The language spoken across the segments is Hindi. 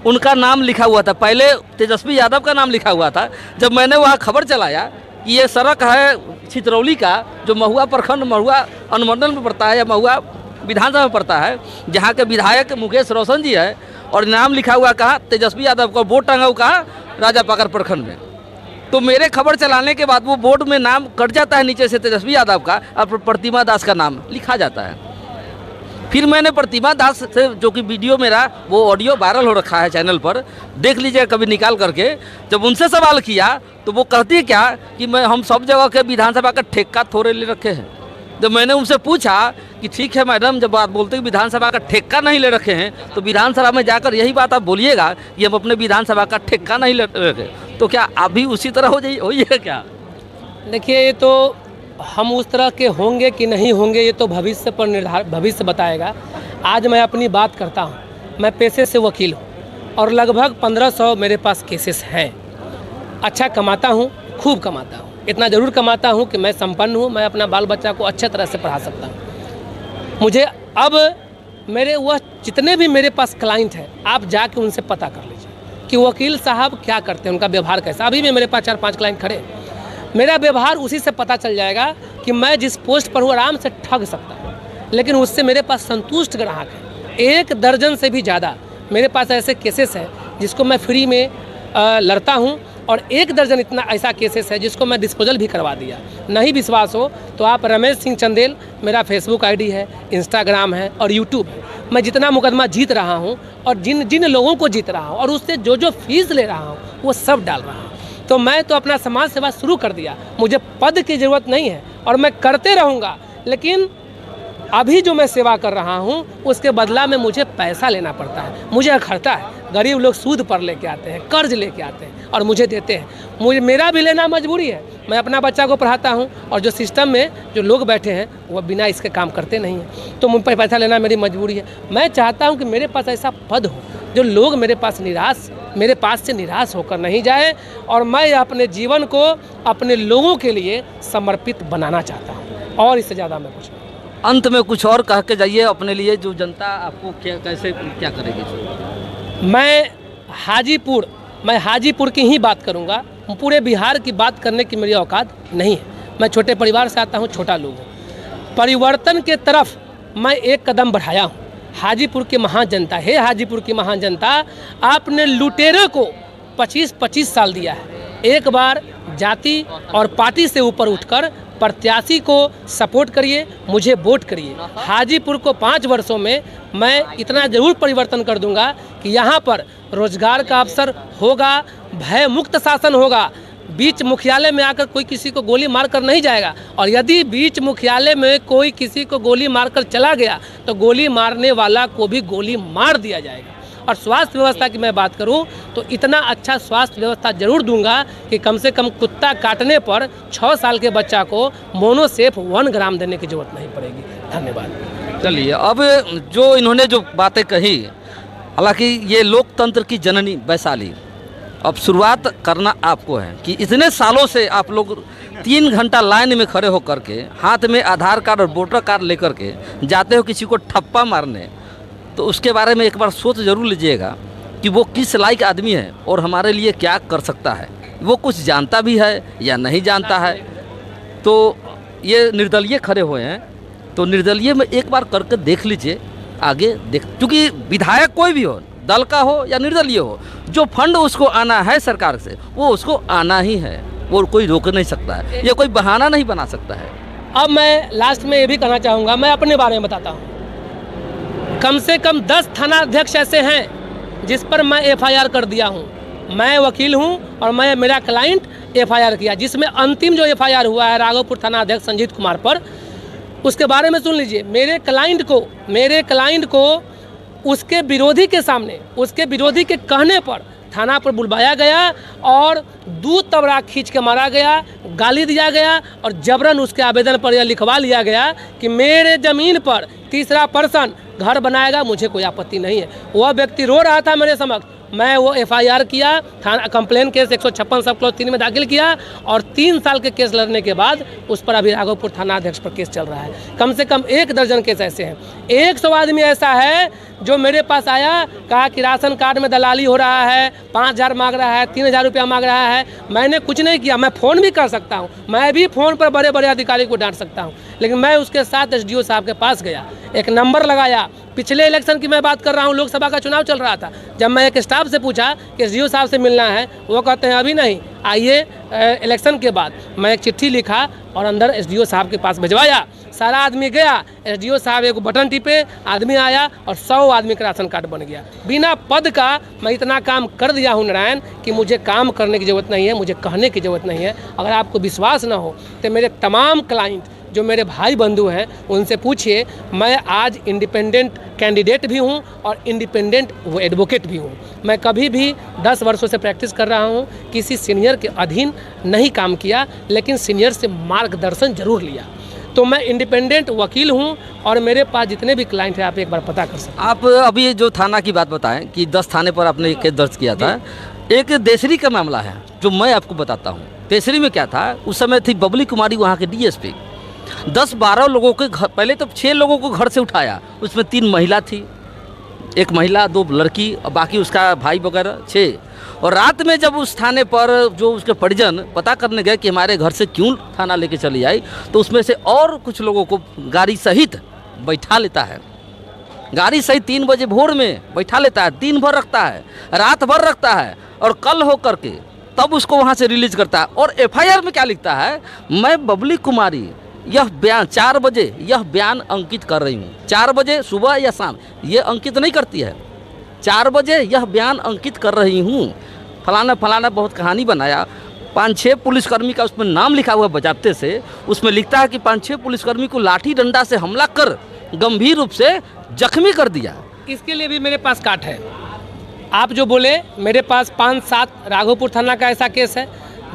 उनका नाम लिखा हुआ था, पहले तेजस्वी यादव का नाम लिखा हुआ था। जब मैंने वहाँ खबर चलाया कि ये सड़क है छितरौली का, जो महुआ प्रखंड, महुआ अनुमंडल में पड़ता है या महुआ विधानसभा में पड़ता है, जहाँ के विधायक मुकेश रोशन जी है, और नाम लिखा हुआ कहाँ तेजस्वी यादव का, बोर्ड टंगा हुआ कहाँ राजापाकर प्रखंड में। तो मेरे खबर चलाने के बाद वो बोर्ड में नाम कट जाता है नीचे से तेजस्वी यादव का, और प्रतिमा दास का नाम लिखा जाता है। फिर मैंने प्रतिमा दास से, जो कि वीडियो मेरा वो ऑडियो वायरल हो रखा है चैनल पर, देख लीजिए कभी निकाल करके, जब उनसे सवाल किया तो वो कहती है क्या कि हम सब जगह के विधानसभा का ठेका थोड़े ले रखे हैं। जब मैंने उनसे पूछा कि ठीक है मैडम, जब आप बोलते हैं विधानसभा का ठेका नहीं ले रखे हैं तो विधानसभा में जाकर यही बात आप बोलिएगा कि हम अपने विधानसभा का ठेका नहीं ले रखे, तो क्या आप भी उसी तरह हो जाइए क्या? देखिए, ये तो हम उस तरह के होंगे कि नहीं होंगे ये तो भविष्य पर भविष्य बताएगा। आज मैं अपनी बात करता हूँ, मैं पेशे से वकील हूँ और लगभग 1500 मेरे पास केसेस हैं। अच्छा कमाता हूँ, खूब कमाता हूँ, इतना ज़रूर कमाता हूँ कि मैं संपन्न हूँ, मैं अपना बाल बच्चा को अच्छे तरह से पढ़ा सकता हूँ। मुझे अब मेरे वह जितने भी मेरे पास क्लाइंट हैं, आप जाके उनसे पता कर लीजिए कि वकील साहब क्या करते हैं, उनका व्यवहार कैसा। अभी भी मेरे पास 4-5 क्लाइंट खड़े हैं। मेरा व्यवहार उसी से पता चल जाएगा कि मैं जिस पोस्ट पर हूँ आराम से ठग सकता हूँ, लेकिन उससे मेरे पास संतुष्ट ग्राहक है। 1 दर्जन से भी ज़्यादा मेरे पास ऐसे केसेस हैं जिसको मैं फ्री में लड़ता हूँ, और 1 दर्जन इतना ऐसा केसेस है जिसको मैं डिस्पोजल भी करवा दिया। नहीं विश्वास हो तो आप रमेश सिंह चंदेल, मेरा फेसबुक आईडी है, इंस्टाग्राम है और यूट्यूब है। मैं जितना मुकदमा जीत रहा हूँ और जिन लोगों को जीत रहा हूँ और उससे जो फीस ले रहा हूँ वो सब डाल रहा हूँ। तो मैं तो अपना समाज सेवा शुरू कर दिया, मुझे पद की ज़रूरत नहीं है और मैं करते रहूँगा। लेकिन अभी जो मैं सेवा कर रहा हूँ उसके बदला में मुझे पैसा लेना पड़ता है, मुझे अखरता है। गरीब लोग सूद पर लेके आते हैं, कर्ज लेके आते हैं और मुझे देते हैं। मेरा भी लेना मजबूरी है। मैं अपना बच्चा को पढ़ाता हूँ और जो सिस्टम में जो लोग बैठे हैं वो बिना इसके काम करते नहीं हैं, तो मुझ पर पैसा लेना मेरी मजबूरी है। मैं चाहता हूँ कि मेरे पास ऐसा पद हो जो लोग मेरे पास से निराश होकर नहीं जाए, और मैं अपने जीवन को अपने लोगों के लिए समर्पित बनाना चाहता हूँ, और इससे ज़्यादा मैं कुछ नहीं। अंत में कुछ और कह के जाइए अपने लिए, जो जनता आपको क्या करेगी? मैं हाजीपुर की ही बात करूंगा, पूरे बिहार की बात करने की मेरी औकात नहीं है। मैं छोटे परिवार से आता हूं, छोटा लोग हूँ। परिवर्तन के तरफ मैं एक कदम बढ़ाया हूँ। हाजीपुर की महान जनता है, हाजीपुर की महान जनता, आपने लुटेरों को 25-25 साल दिया है। एक बार जाति और पार्टी से ऊपर उठकर प्रत्याशी को सपोर्ट करिए, मुझे वोट करिए। हाजीपुर को 5 वर्षों में मैं इतना ज़रूर परिवर्तन कर दूंगा कि यहाँ पर रोजगार का अवसर होगा, भय मुक्त शासन होगा। बीच मुख्यालय में आकर कोई किसी को गोली मारकर नहीं जाएगा, और यदि बीच मुख्यालय में कोई किसी को गोली मारकर चला गया तो गोली मारने वाला को भी गोली मार दिया जाएगा। और स्वास्थ्य व्यवस्था की मैं बात करूं तो इतना अच्छा स्वास्थ्य व्यवस्था जरूर दूंगा कि कम से कम कुत्ता काटने पर 6 साल के बच्चा को मोनोसेफ 1 ग्राम देने की जरूरत नहीं पड़ेगी। धन्यवाद। चलिए, अब जो इन्होंने जो बातें कही, हालांकि ये लोकतंत्र की जननी वैशाली, अब शुरुआत करना आपको है कि इतने सालों से आप लोग 3 घंटा लाइन में खड़े होकर के हाथ में आधार कार्ड और वोटर कार्ड लेकर के जाते हो किसी को ठप्पा मारने, तो उसके बारे में एक बार सोच जरूर लीजिएगा कि वो किस लायक आदमी है और हमारे लिए क्या कर सकता है। वो कुछ जानता भी है या नहीं जानता है। तो ये निर्दलीय खड़े हुए हैं, तो निर्दलीय में एक बार करके देख लीजिए, आगे देख, क्योंकि विधायक कोई भी हो, दल का हो या निर्दलीय हो, जो फंड उसको आना है सरकार से वो उसको आना ही है, वो कोई रोक नहीं सकता है, ये कोई बहाना नहीं बना सकता है। अब मैं लास्ट में ये भी कहना चाहूँगा, मैं अपने बारे में बताता हूँ। कम से कम 10 थाना अध्यक्ष ऐसे हैं जिस पर मैं FIR कर दिया हूँ। मैं वकील हूँ और मेरा क्लाइंट FIR किया, जिसमें अंतिम जो FIR हुआ है राघोपुर थाना अध्यक्ष संजीत कुमार पर, उसके बारे में सुन लीजिए। मेरे क्लाइंट को उसके विरोधी के सामने, उसके विरोधी के कहने पर थाना पर बुलवाया गया और दूध तबरा खींच के मारा गया, गाली दिया गया और जबरन उसके आवेदन पर यह लिखवा लिया गया कि मेरे ज़मीन पर तीसरा पर्सन घर बनाएगा, मुझे कोई आपत्ति नहीं है। वह व्यक्ति रो रहा था मेरे समक्ष, मैं वो FIR किया, थाना कंप्लेन केस 156 सब क्लॉज 3 में दाखिल किया और 3 साल के केस लड़ने के बाद उस पर अभी राघोपुर थाना अध्यक्ष पर केस चल रहा है। कम से कम 1 दर्जन केस ऐसे हैं। 100 आदमी ऐसा है जो मेरे पास आया, कहा कि राशन कार्ड में दलाली हो रहा है, 5,000 मांग रहा है, 3,000 रुपया मांग रहा है। मैंने कुछ नहीं किया, मैं फ़ोन भी कर सकता हूँ, मैं भी फ़ोन पर बड़े बड़े अधिकारी को डांट सकता हूँ, लेकिन मैं उसके साथ SDO साहब के पास गया, एक नंबर लगाया। पिछले इलेक्शन की मैं बात कर रहा हूँ, लोकसभा का चुनाव चल रहा था, जब मैं एक स्टाफ से पूछा कि SDO साहब से मिलना है, वो कहते हैं अभी नहीं, आइए इलेक्शन के बाद। मैं एक चिट्ठी लिखा और अंदर SDO साहब के पास भिजवाया। सारा आदमी गया, SDO साहब एक बटन टिपे, आदमी आया और 100 आदमी का राशन कार्ड बन गया। बिना पद का मैं इतना काम कर दिया हूँ नारायण कि मुझे काम करने की ज़रूरत नहीं है, मुझे कहने की ज़रूरत नहीं है। अगर आपको विश्वास ना हो तो मेरे तमाम क्लाइंट जो मेरे भाई बंधु हैं उनसे पूछिए। मैं आज इंडिपेंडेंट कैंडिडेट भी हूं और इंडिपेंडेंट वो एडवोकेट भी हूं। मैं कभी भी 10 वर्षों से प्रैक्टिस कर रहा हूं, किसी सीनियर के अधीन नहीं काम किया, लेकिन सीनियर से मार्गदर्शन जरूर लिया। तो मैं इंडिपेंडेंट वकील हूं और मेरे पास जितने भी क्लाइंट हैं आप एक बार पता कर सकते हैं। आप अभी जो थाना की बात बताएं कि 10 थाने पर आपने केस दर्ज किया था, एक देसरी का मामला है जो मैं आपको बताता हूँ। देसरी में क्या था, उस समय थी बबली कुमारी वहाँ के DSP। 10-12 लोगों के घर, पहले तो 6 लोगों को घर से उठाया, उसमें 3 महिला थी, 1 महिला 2 लड़की और बाकी उसका भाई वगैरह 6। और रात में जब उस थाने पर जो उसके परिजन पता करने गए कि हमारे घर से क्यों थाना लेके चली आई, तो उसमें से और कुछ लोगों को गाड़ी सहित बैठा लेता है। गाड़ी सहित 3 बजे भोर में बैठा लेता है, दिन भर रखता है, रात भर रखता है और कल हो करके तब उसको वहाँ से रिलीज करता है। और FIR में क्या लिखता है, मैं बबली कुमारी यह बयान 4 बजे यह बयान अंकित कर रही हूँ। 4 बजे सुबह या शाम, ये अंकित नहीं करती है। 4 बजे यह बयान अंकित कर रही हूँ, फलाना फलाना बहुत कहानी बनाया। 5-6 पुलिसकर्मी का उसमें नाम लिखा हुआ बजाबते से, उसमें लिखता है कि 5-6 पुलिसकर्मी को लाठी डंडा से हमला कर गंभीर रूप से जख्मी कर दिया। इसके लिए भी मेरे पास काट है। आप जो बोले, मेरे पास 5-7 राघोपुर थाना का ऐसा केस है,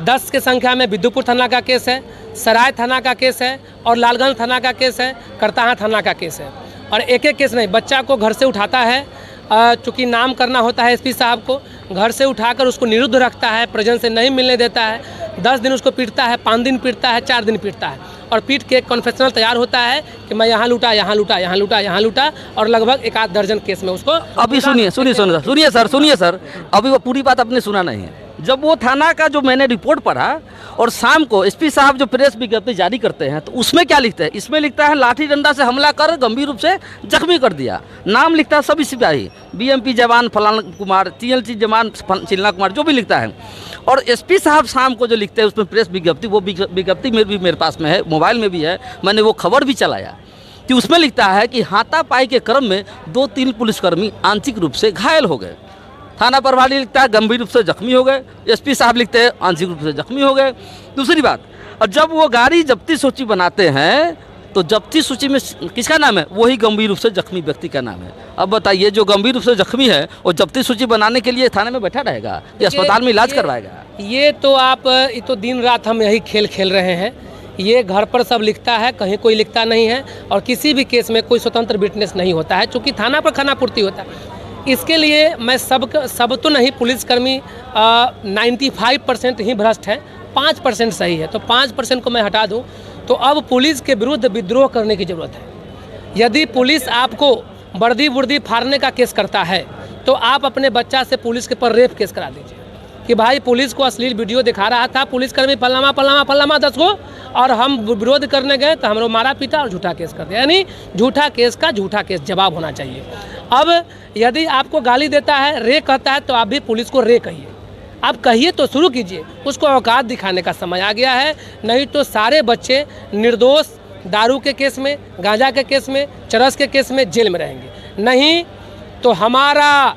10 के संख्या में बिद्दुपुर थाना का केस है, सराय थाना का केस है और लालगंज थाना का केस है, करताहा थाना का केस है। और एक एक केस नहीं, बच्चा को घर से उठाता है, चूँकि नाम करना होता है SP साहब को, घर से उठाकर उसको निरुद्ध रखता है, प्रेजेंस से नहीं मिलने देता है, 10 दिन उसको पीटता है, 5 दिन पीटता है, 4 दिन पीटता है और पीट के एक कन्फेशनल तैयार होता है कि मैं यहाँ लूटा, यहाँ लूटा, यहाँ लूटा, यहाँ लूटा, और लगभग 1-8 दर्जन केस में उसको। अभी सुनिए सर, अभी वो पूरी बात आपने सुना नहीं है। जब वो थाना का जो मैंने रिपोर्ट पढ़ा और शाम को SP साहब जो प्रेस विज्ञप्ति जारी करते हैं, तो उसमें क्या लिखते हैं, इसमें लिखता है लाठी डंडा से हमला कर गंभीर रूप से जख्मी कर दिया। नाम लिखता है सभी सिपाही, BMP जवान फलाना कुमार, TLC जवान चिल्ला कुमार, जो भी लिखता है। और SP साहब शाम को जो लिखते हैं उसमें प्रेस विज्ञप्ति, वो विज्ञप्ति में भी मेरे पास में है, मोबाइल में भी है, मैंने वो खबर भी चलाया कि उसमें लिखता है कि हाथापाई के क्रम में 2-3 पुलिसकर्मी आंशिक रूप से घायल हो गए। थाना प्रभारी लिखता है गंभीर रूप से जख्मी हो गए, SP साहब लिखते हैं आंशिक रूप से जख्मी हो गए। दूसरी बात, और जब वो गाड़ी जब्ती सूची बनाते हैं तो जब्ती सूची में किसका नाम है, वही गंभीर रूप से जख्मी व्यक्ति का नाम है। अब बताइए, जो गंभीर रूप से जख्मी है वो जब्ती सूची बनाने के लिए थाने में बैठा रहेगा या अस्पताल में इलाज करवाएगा? ये तो दिन रात हम यही खेल खेल रहे हैं। ये घर पर सब लिखता है, कहीं कोई लिखता नहीं है, और किसी भी केस में कोई स्वतंत्र विटनेस नहीं होता है, चूँकि थाना पर खानापूर्ति होता है। इसके लिए मैं सब तो नहीं, पुलिसकर्मी 95% ही भ्रष्ट है, 5% सही है, तो 5% को मैं हटा दूं तो अब पुलिस के विरुद्ध विद्रोह करने की ज़रूरत है। यदि पुलिस आपको वर्दी वर्दी फाड़ने का केस करता है तो आप अपने बच्चा से पुलिस के पर रेप केस करा दीजिए कि भाई पुलिस को अश्लील वीडियो दिखा रहा था, पुलिसकर्मी फलामा 10 को, और हम विरोध करने गए तो हमको मारा पीटा और झूठा केस कर दिया। यानी झूठा केस का झूठा केस जवाब होना चाहिए। अब यदि आपको गाली देता है, रे कहता है, तो आप भी पुलिस को रे कहिए, आप कहिए तो शुरू कीजिए, उसको औकात दिखाने का समय आ गया है। नहीं तो सारे बच्चे निर्दोष दारू के केस में, गांजा के केस में, चरस के केस में जेल में रहेंगे। नहीं तो हमारा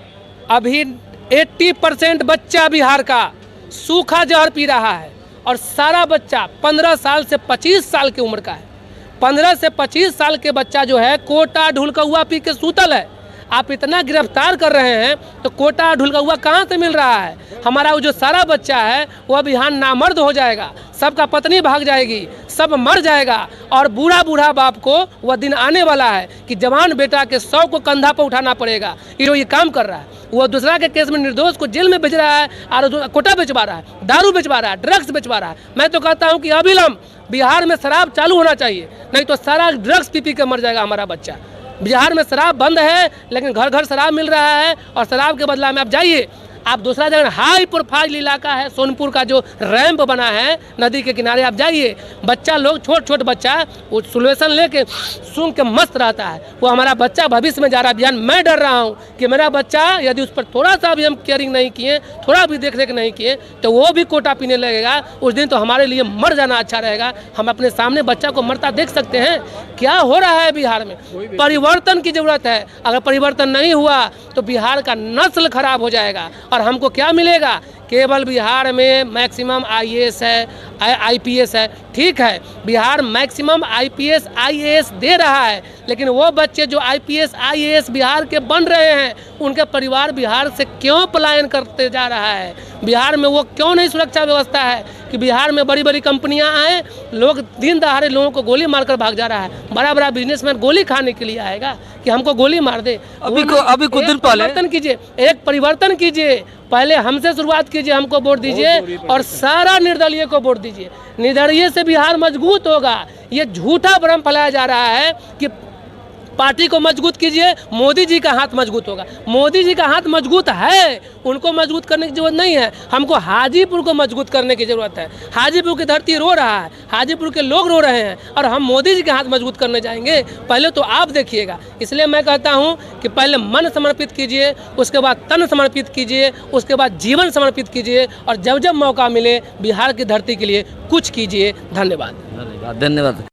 अभी 80% बच्चा बिहार का सूखा जहर पी रहा है और सारा बच्चा 15 साल से 25 साल की उम्र का है। 15 से 25 साल के बच्चा जो है कोटा ढुलका हुआ पी के सूतल है। आप इतना गिरफ्तार कर रहे हैं तो कोटा ढुलका हुआ कहाँ से मिल रहा है? हमारा वो जो सारा बच्चा है वह बिहार नामर्द हो जाएगा, सबका पत्नी भाग जाएगी, सब मर जाएगा और बूढ़ा बूढ़ा बाप को वह दिन आने वाला है कि जवान बेटा के 100 को कंधा पर उठाना पड़ेगा। ये काम कर रहा है, वो दूसरा के केस में निर्दोष को जेल में भेज रहा है और कोटा बेचवा रहा है, दारू बेचवा रहा है, ड्रग्स बेचवा रहा है। मैं तो कहता हूँ कि अविलंब बिहार में शराब चालू होना चाहिए, नहीं तो सारा ड्रग्स पी के मर जाएगा हमारा बच्चा। बिहार में शराब बंद है लेकिन घर घर शराब मिल रहा है और शराब के बदला में आप जाइए, आप दूसरा जगह हाई प्रोफाइल इलाका है सोनपुर का जो रैंप बना है नदी के किनारे, आप जाइए, बच्चा लोग छोट बच्चा वो सोल्यूशन लेके सूंघ के मस्त रहता है। वो हमारा बच्चा भविष्य में जा रहा है बिहार। मैं डर रहा हूँ कि मेरा बच्चा यदि उस पर थोड़ा सा भी हम केयरिंग नहीं किए, थोड़ा भी देख रेख नहीं किए तो वो भी कोटा पीने लगेगा। उस दिन तो हमारे लिए मर जाना अच्छा रहेगा। हम अपने सामने बच्चा को मरता देख सकते हैं। क्या हो रहा है बिहार में? परिवर्तन की जरूरत है। अगर परिवर्तन नहीं हुआ तो बिहार का नस्ल खराब हो जाएगा और हमको क्या मिलेगा? केवल बिहार में मैक्सिमम आईएएस है, आईपीएस है, ठीक है, बिहार मैक्सिमम आईपीएस आईएएस दे रहा है, लेकिन वो बच्चे जो आईपीएस आईएएस बिहार के बन रहे हैं उनके परिवार बिहार से क्यों पलायन करते जा रहा है? बिहार में वो क्यों नहीं सुरक्षा व्यवस्था है कि बिहार में बड़ी बड़ी कंपनियां आए, लोग दिन दहाड़े लोगों को गोली मारकर भाग जा रहा है। बड़ा बड़ा बिजनेसमैन गोली खाने के लिए आएगा कि हमको गोली मार दे? अभी कुछ दिन पहले परिवर्तन कीजिए, एक परिवर्तन कीजिए, पहले हमसे शुरुआत कीजिए, हमको वोट दीजिए और सारा निर्दलीय को वोट दीजिए। निर्दलीय से बिहार मजबूत होगा। ये झूठा भ्रम फैलाया जा रहा है कि पार्टी को मजबूत कीजिए, मोदी जी का हाथ मजबूत होगा। मोदी जी का हाथ मजबूत है, उनको मजबूत करने की जरूरत नहीं है। हमको हाजीपुर को मजबूत करने की जरूरत है। हाजीपुर की धरती रो रहा है, हाजीपुर के लोग रो रहे हैं और हम मोदी जी के हाथ मजबूत करने जाएंगे? पहले तो आप देखिएगा। इसलिए मैं कहता हूं कि पहले मन समर्पित कीजिए, उसके बाद तन समर्पित कीजिए, उसके बाद जीवन समर्पित कीजिए और जब जब मौका मिले बिहार की धरती के लिए कुछ कीजिए। धन्यवाद। धन्यवाद।